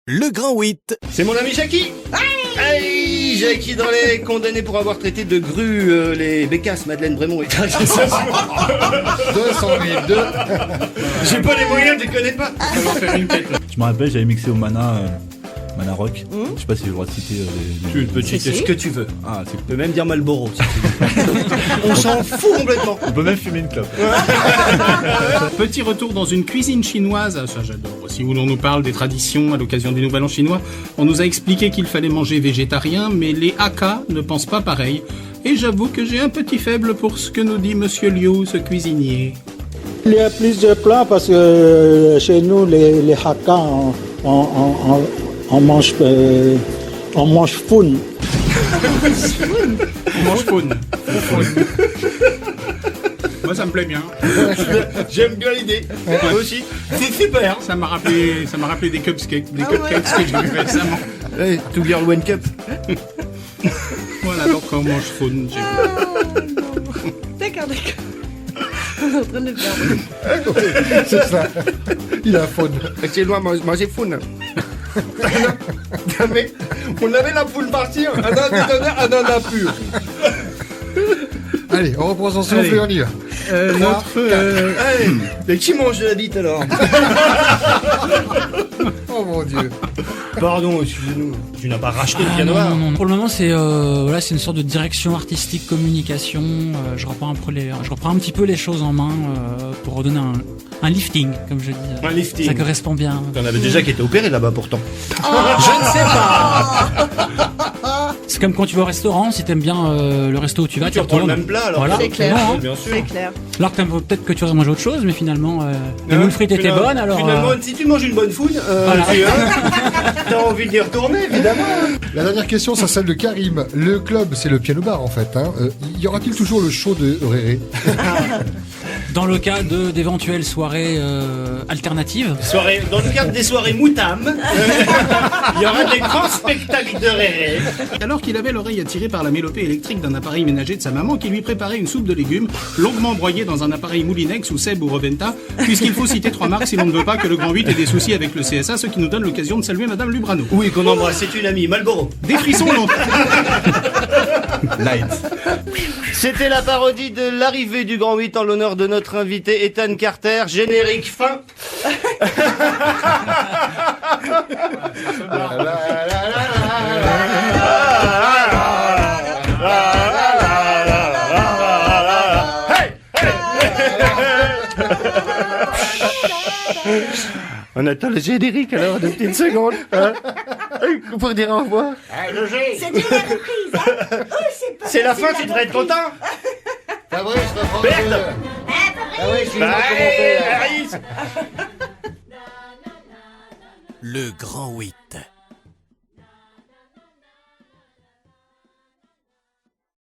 Le Grand 8. C'est mon ami Jackie. Hey, Jackie dans les condamnés pour avoir traité de grue les bécasses, Madeleine Brémond et 200 000, J'ai pas les moyens, tu connais pas. Je me rappelle, j'avais mixé au Mana Rock. Je sais pas si j'ai le droit de citer Tu peux citer ce que tu veux. Ah, c'est Tu peux même dire Marlboro si tu veux. On s'en fout complètement. On peut même fumer une clope. Petit retour dans une cuisine chinoise, ça j'adore aussi, où l'on nous parle des traditions à l'occasion du Nouvel An chinois. On nous a expliqué qu'il fallait manger végétarien, mais les Hakka ne pensent pas pareil. Et j'avoue que j'ai un petit faible pour ce que nous dit Monsieur Liu, ce cuisinier. Il y a plusieurs plats parce que chez nous, les Hakka, on mange foun. On mange faune. Moi ça me plaît bien. J'aime bien l'idée. Moi aussi. C'est super. Ça m'a rappelé des cupcakes que j'ai vu récemment. Hey, Two Girl One Cup. Voilà, donc on mange faune. D'accord. On est en train de le faire. C'est ça. Il a faune. C'est loin, manger faune. Mais on avait la poule partie, un ananas pur. Allez, on reprend son souffle et on y va. Hey, mais qui mange de la bite alors? Oh mon Dieu. Pardon, excusez-nous. Tu n'as pas racheté le piano noir. Non. Pour le moment, c'est une sorte de direction artistique, communication. Je reprends un petit peu les choses en main pour redonner un lifting, comme je dis. Un lifting. Ça correspond bien. T'en avais déjà qui était opéré là-bas pourtant. Je ne sais pas. C'est comme quand tu vas au restaurant, si t'aimes bien le resto où tu vas, Tu reprends le retournes. même plat alors. Voilà. C'est clair. Non, hein. Bien sûr. C'est clair. Alors que peut-être que tu aurais mangé autre chose, mais finalement, les moules frites étaient bonnes, alors. Finalement, si tu manges une bonne food, t'as envie d'y retourner évidemment. La dernière question, c'est celle de Karim. Le club, c'est le piano bar en fait. Hein. Y aura-t-il toujours le show de Réré? Dans le cas d'éventuelles soirées alternatives. Dans le cadre des soirées Moutam, il y aura des grands spectacles de Réré. Alors qu'il avait l'oreille attirée par la mélopée électrique d'un appareil ménager de sa maman qui lui préparait une soupe de légumes, longuement broyée dans un appareil Moulinex ou Seb ou Roventa, puisqu'il faut citer 3 marques si l'on ne veut pas que le Grand 8 ait des soucis avec le CSA, ce qui nous donne l'occasion de saluer Madame Lubrano. Oui, qu'on embrasse, c'est une amie, Marlboro. Des frissons longs. Light. C'était la parodie de l'arrivée du Grand 8 en l'honneur de notre invité Ethan Carter, générique fin. On attend le générique alors de petites secondes. Pour dire au revoir. C'est une reprise, hein. C'est la fin, tu devrais être content. Fabrice, reprends. Merde. Ah oui, je suis Allez, Harris. Le Grand 8.